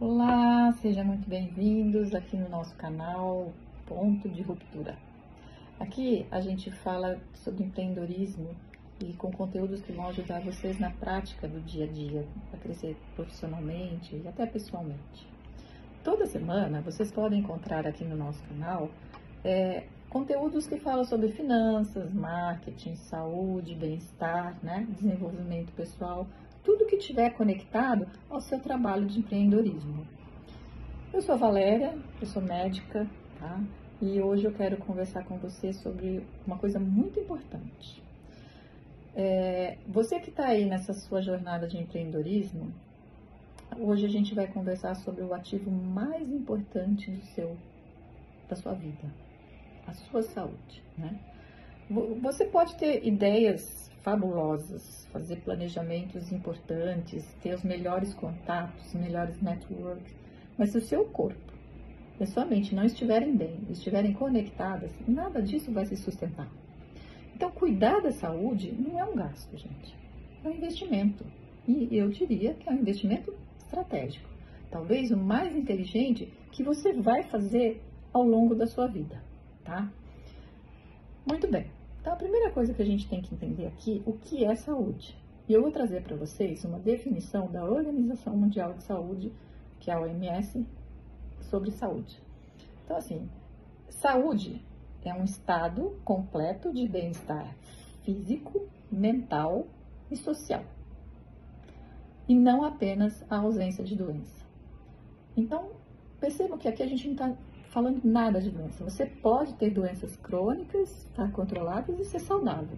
Olá, sejam muito bem-vindos aqui no nosso canal Ponto de Ruptura. Aqui a gente fala sobre empreendedorismo e com conteúdos que vão ajudar vocês na prática do dia a dia, para crescer profissionalmente e até pessoalmente. Toda semana vocês podem encontrar aqui no nosso canal conteúdos que falam sobre finanças, marketing, saúde, bem-estar, desenvolvimento pessoal, tudo que estiver conectado ao seu trabalho de empreendedorismo. Eu sou a Valéria, eu sou médica, tá? E hoje eu quero conversar com você sobre uma coisa muito importante. Você que está aí nessa sua jornada de empreendedorismo, hoje a gente vai conversar sobre o ativo mais importante da sua vida, a sua saúde, né? Você pode ter ideias fabulosas, fazer planejamentos importantes, ter os melhores contatos, os melhores networks, mas se o seu corpo e a sua mente não estiverem bem, estiverem conectadas, nada disso vai se sustentar. Então, cuidar da saúde não é um gasto, gente, é um investimento. E eu diria que é um investimento estratégico, talvez o mais inteligente que você vai fazer ao longo da sua vida, tá? Muito bem. Então, a primeira coisa que a gente tem que entender aqui, o que é saúde? E eu vou trazer para vocês uma definição da Organização Mundial de Saúde, que é a OMS, sobre saúde. Então, assim, saúde é um estado completo de bem-estar físico, mental e social. E não apenas a ausência de doença. Então, percebam que aqui a gente não está falando nada de doença. Você pode ter doenças crônicas, estar controladas e ser saudável.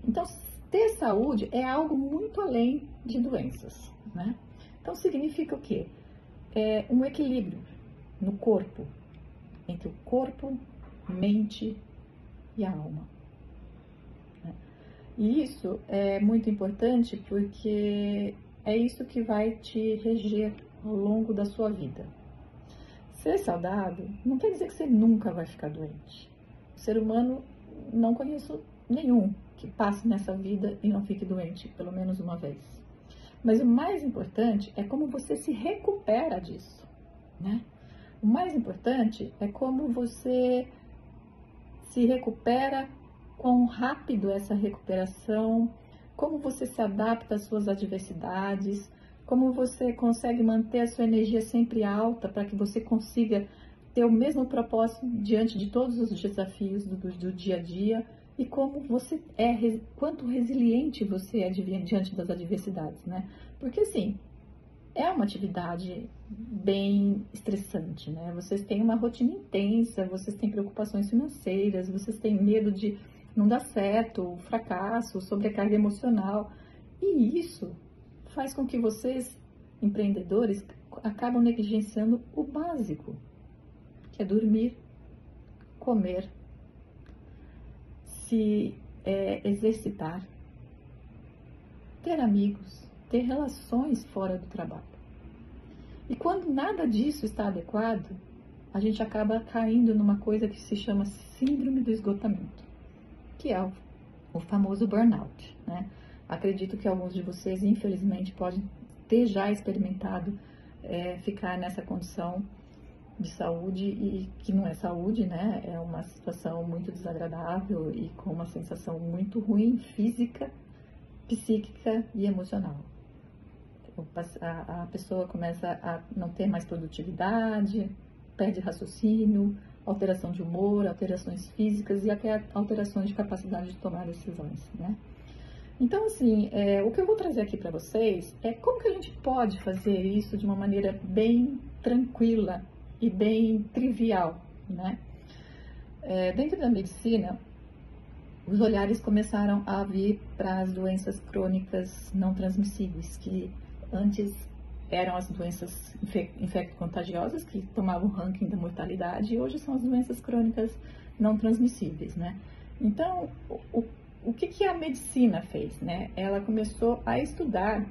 Então, ter saúde é algo muito além de doenças, né? Então, significa o quê? É um equilíbrio no corpo, entre o corpo, mente e a alma. E isso é muito importante porque é isso que vai te reger ao longo da sua vida. Ser saudável não quer dizer que você nunca vai ficar doente. O ser humano, não conheço nenhum que passe nessa vida e não fique doente, pelo menos uma vez. Mas o mais importante é como você se recupera disso, né? O mais importante é como você se recupera, quão rápido é essa recuperação, como você se adapta às suas adversidades, como você consegue manter a sua energia sempre alta para que você consiga ter o mesmo propósito diante de todos os desafios do dia a dia e como você quanto resiliente você é diante das adversidades, né? Porque assim, é uma atividade bem estressante, né? Vocês têm uma rotina intensa, vocês têm preocupações financeiras, vocês têm medo de não dar certo, fracasso, sobrecarga emocional, e isso faz com que vocês, empreendedores, acabam negligenciando o básico, que é dormir, comer, se exercitar, ter amigos, ter relações fora do trabalho. E quando nada disso está adequado, a gente acaba caindo numa coisa que se chama síndrome do esgotamento, que é o famoso burnout, né? Acredito que alguns de vocês, infelizmente, podem ter já experimentado ficar nessa condição de saúde e que não é saúde, né? É uma situação muito desagradável e com uma sensação muito ruim física, psíquica e emocional. A pessoa começa a não ter mais produtividade, perde raciocínio, alteração de humor, alterações físicas e até alterações de capacidade de tomar decisões, né? Então, assim, o que eu vou trazer aqui para vocês é como que a gente pode fazer isso de uma maneira bem tranquila e bem trivial, né? Dentro da medicina, os olhares começaram a vir para as doenças crônicas não transmissíveis, que antes eram as doenças infecto-contagiosas, que tomavam o ranking da mortalidade, e hoje são as doenças crônicas não transmissíveis, né? Então, o que a medicina fez, né? Ela começou a estudar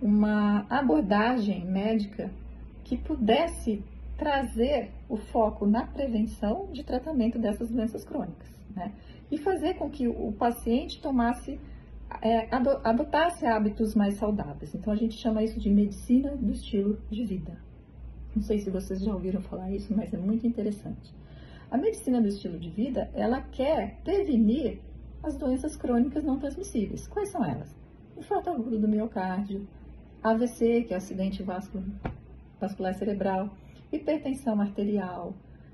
uma abordagem médica que pudesse trazer o foco na prevenção de tratamento dessas doenças crônicas, né? E fazer com que o paciente adotasse hábitos mais saudáveis. Então, a gente chama isso de medicina do estilo de vida, Não sei se vocês já ouviram falar isso, mas é muito interessante. A medicina do estilo de vida, ela quer prevenir as doenças crônicas não transmissíveis. Quais são elas? Infarto agudo do miocárdio, AVC, que é acidente vascular cerebral, hipertensão arterial,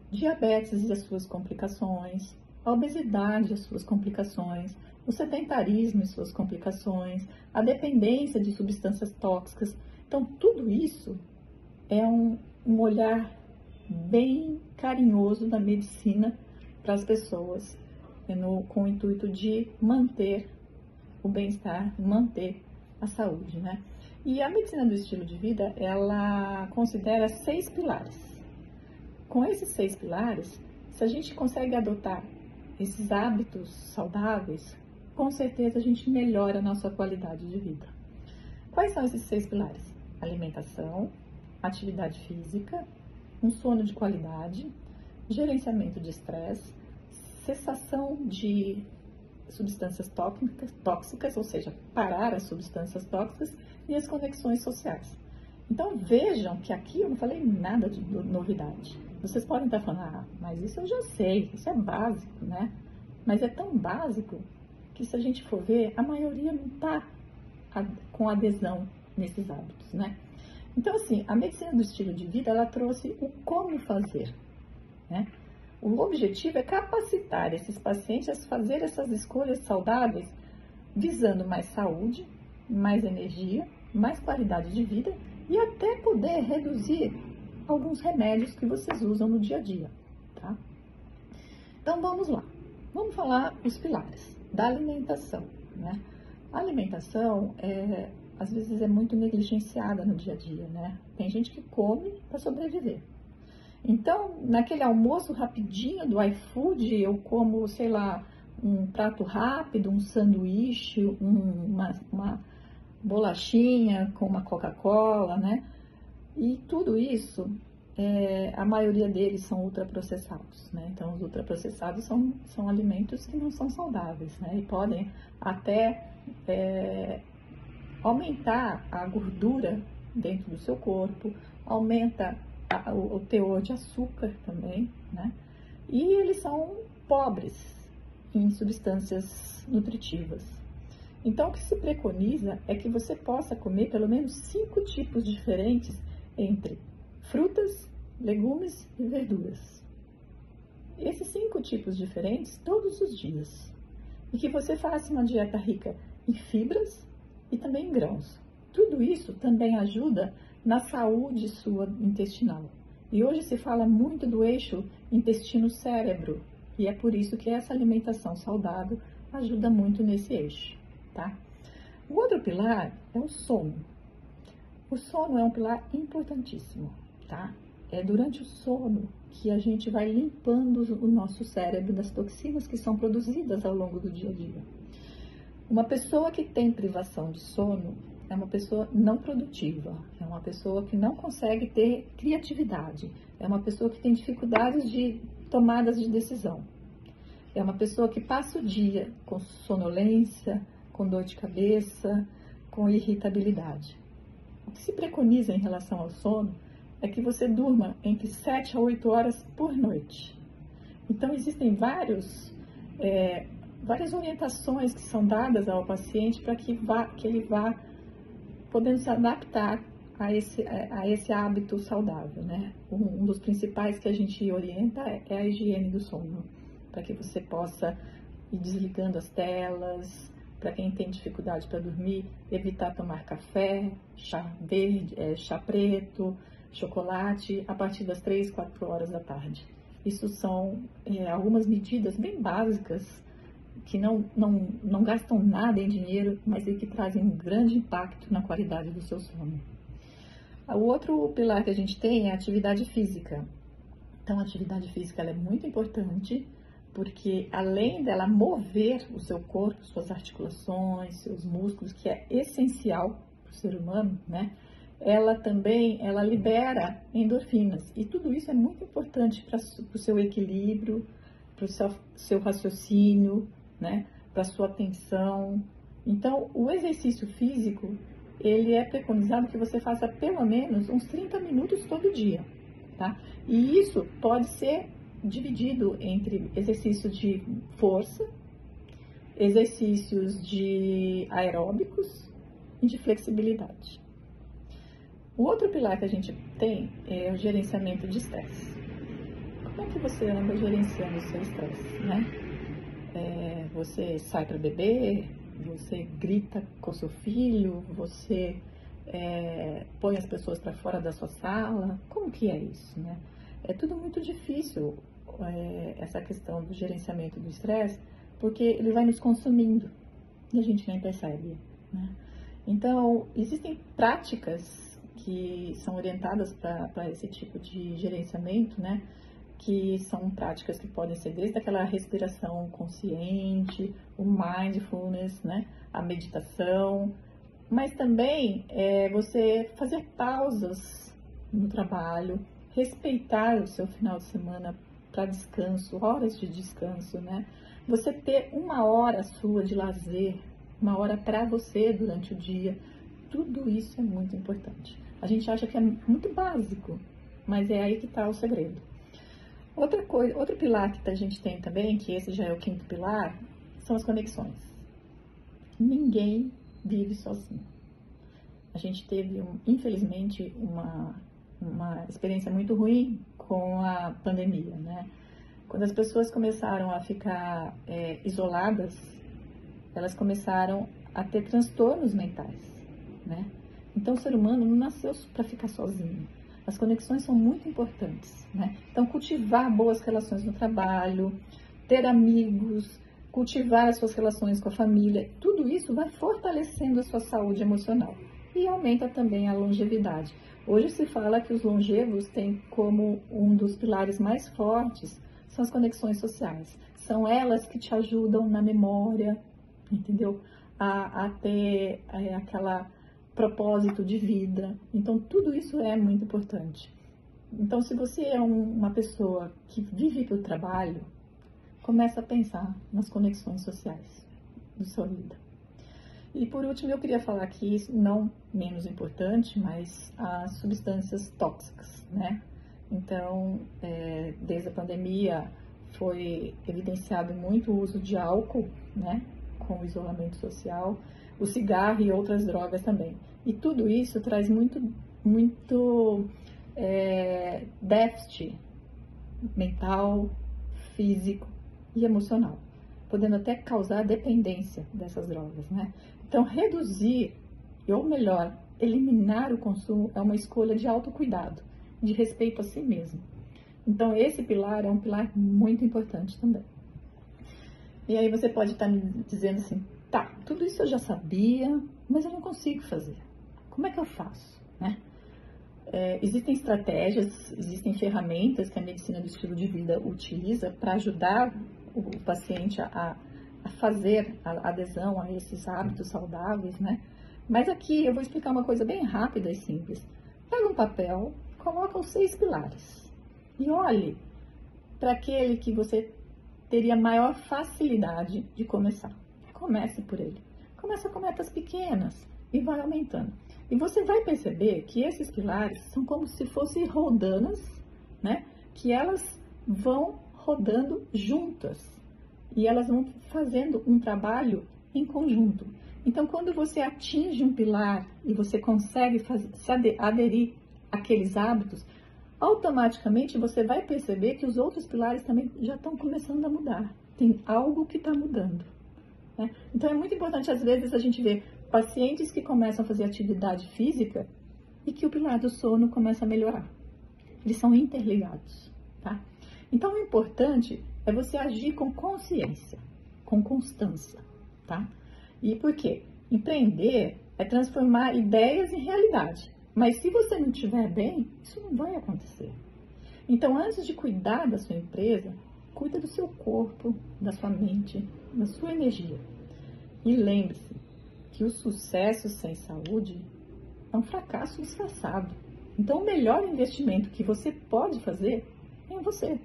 diabetes e as suas complicações, a obesidade e as suas complicações, o sedentarismo e suas complicações, a dependência de substâncias tóxicas. Então, tudo isso é um olhar bem carinhoso da medicina para as pessoas, com o intuito de manter o bem-estar, manter a saúde, né? E a medicina do estilo de vida, ela considera 6 pilares. Com esses 6 pilares, se a gente consegue adotar esses hábitos saudáveis, com certeza a gente melhora a nossa qualidade de vida. Quais são esses 6 pilares? Alimentação, atividade física, um sono de qualidade, gerenciamento de estresse, cessação de substâncias tóxicas, ou seja, parar as substâncias tóxicas e as conexões sociais. Então vejam que aqui eu não falei nada de novidade. Vocês podem estar falando, mas isso eu já sei, isso é básico, né? Mas é tão básico que se a gente for ver, a maioria não está com adesão nesses hábitos, né? Então assim, a medicina do estilo de vida, ela trouxe o como fazer, né? O objetivo é capacitar esses pacientes a fazer essas escolhas saudáveis, visando mais saúde, mais energia, mais qualidade de vida e até poder reduzir alguns remédios que vocês usam no dia a dia, tá? Então vamos lá, vamos falar os pilares da alimentação, né? A alimentação, às vezes, é muito negligenciada no dia a dia, né? Tem gente que come para sobreviver. Então, naquele almoço rapidinho do iFood, eu como, sei lá, um prato rápido, um sanduíche, uma bolachinha com uma Coca-Cola, né? E tudo isso, a maioria deles são ultraprocessados, né? Então, os ultraprocessados são alimentos que não são saudáveis, né? E podem até aumentar a gordura dentro do seu corpo, aumenta o teor de açúcar também, né? E eles são pobres em substâncias nutritivas. Então, o que se preconiza é que você possa comer pelo menos 5 tipos diferentes entre frutas, legumes e verduras. Esses 5 tipos diferentes todos os dias. E que você faça uma dieta rica em fibras e também em grãos. Tudo isso também ajuda na saúde sua intestinal. E hoje se fala muito do eixo intestino-cérebro, e é por isso que essa alimentação saudável ajuda muito nesse eixo, tá? O outro pilar é o sono. O sono é um pilar importantíssimo, tá? É durante o sono que a gente vai limpando o nosso cérebro das toxinas que são produzidas ao longo do dia a dia. Uma pessoa que tem privação de sono é uma pessoa não produtiva, é uma pessoa que não consegue ter criatividade, é uma pessoa que tem dificuldades de tomadas de decisão, é uma pessoa que passa o dia com sonolência, com dor de cabeça, com irritabilidade. O que se preconiza em relação ao sono é que você durma entre 7 a 8 horas por noite. Então, existem várias orientações que são dadas ao paciente para que ele vá podendo se adaptar a esse hábito saudável, né? Um dos principais que a gente orienta é a higiene do sono, para que você possa ir desligando as telas. Para quem tem dificuldade para dormir, evitar tomar café, chá verde, chá preto, chocolate a partir das 3, 4 horas da tarde. Isso são algumas medidas bem básicas que não gastam nada em dinheiro, mas que trazem um grande impacto na qualidade do seu sono. O outro pilar que a gente tem é a atividade física. Então, a atividade física ela é muito importante, porque além dela mover o seu corpo, suas articulações, seus músculos, que é essencial para o ser humano, né? Ela também libera endorfinas. E tudo isso é muito importante para o seu equilíbrio, para o seu raciocínio, né? Para a sua atenção. Então, o exercício físico, ele é preconizado que você faça pelo menos uns 30 minutos todo dia. tá? E isso pode ser dividido entre exercícios de força, exercícios de aeróbicos e de flexibilidade. O outro pilar que a gente tem é o gerenciamento de estresse. Como é que você anda gerenciando o seu estresse, né? Você sai para beber, você grita com seu filho, você põe as pessoas para fora da sua sala. Como que é isso, né? É tudo muito difícil, essa questão do gerenciamento do estresse, porque ele vai nos consumindo e a gente nem percebe, né? Então, existem práticas que são orientadas para esse tipo de gerenciamento, né? Que são práticas que podem ser desde aquela respiração consciente, o mindfulness, né? A meditação, mas também você fazer pausas no trabalho, respeitar o seu final de semana para descanso, horas de descanso, né? Você ter uma hora sua de lazer, uma hora para você durante o dia, tudo isso é muito importante. A gente acha que é muito básico, mas é aí que está o segredo. Outra coisa, outro pilar que a gente tem também, que esse já é o quinto pilar, são as conexões. Ninguém vive sozinho. A gente teve, infelizmente, uma experiência muito ruim com a pandemia, né? Quando as pessoas começaram a ficar isoladas, elas começaram a ter transtornos mentais, né? Então, o ser humano não nasceu para ficar sozinho. As conexões são muito importantes, né? Então, cultivar boas relações no trabalho, ter amigos, cultivar as suas relações com a família, tudo isso vai fortalecendo a sua saúde emocional e aumenta também a longevidade. Hoje se fala que os longevos têm como um dos pilares mais fortes são as conexões sociais. São elas que te ajudam na memória, entendeu? A ter aquela propósito de vida. Então, tudo isso é muito importante. Então, se você é uma pessoa que vive para o trabalho, começa a pensar nas conexões sociais da sua vida. E, por último, eu queria falar aqui, não menos importante, mas as substâncias tóxicas, né? Então, desde a pandemia, foi evidenciado muito o uso de álcool, né? Com o isolamento social, o cigarro e outras drogas também. E tudo isso traz muito déficit mental, físico e emocional, podendo até causar dependência dessas drogas, né? Então, reduzir, ou melhor, eliminar o consumo é uma escolha de autocuidado, de respeito a si mesmo. Então, esse pilar é um pilar muito importante também. E aí você pode estar me dizendo assim, tá, tudo isso eu já sabia, mas eu não consigo fazer. Como é que eu faço, né? Existem estratégias, existem ferramentas que a medicina do estilo de vida utiliza para ajudar o paciente a fazer a adesão a esses hábitos saudáveis, né? Mas aqui eu vou explicar uma coisa bem rápida e simples. Pega um papel, coloca os 6 pilares e olhe para aquele que você teria maior facilidade de começar. Comece por ele. Começa com metas pequenas e vai aumentando. E você vai perceber que esses pilares são como se fossem rodanas, né? Que elas vão rodando juntas e elas vão fazendo um trabalho em conjunto. Então, quando você atinge um pilar e você consegue aderir àqueles hábitos, automaticamente você vai perceber que os outros pilares também já estão começando a mudar. Tem algo que está mudando, né? Então, é muito importante, às vezes, a gente ver pacientes que começam a fazer atividade física e que o pilar do sono começa a melhorar. Eles são interligados, tá? Então, o importante é você agir com consciência, com constância, tá? E por quê? Empreender é transformar ideias em realidade. Mas se você não estiver bem, isso não vai acontecer. Então, antes de cuidar da sua empresa, cuida do seu corpo, da sua mente, da sua energia. E lembre-se que o sucesso sem saúde é um fracasso disfarçado. Então, o melhor investimento que você pode fazer é em você,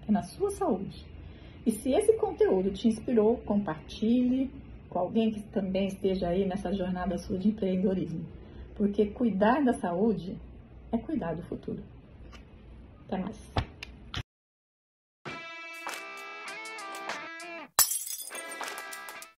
é na sua saúde. E se esse conteúdo te inspirou, compartilhe com alguém que também esteja aí nessa jornada sua de empreendedorismo. Porque cuidar da saúde é cuidar do futuro. Até mais.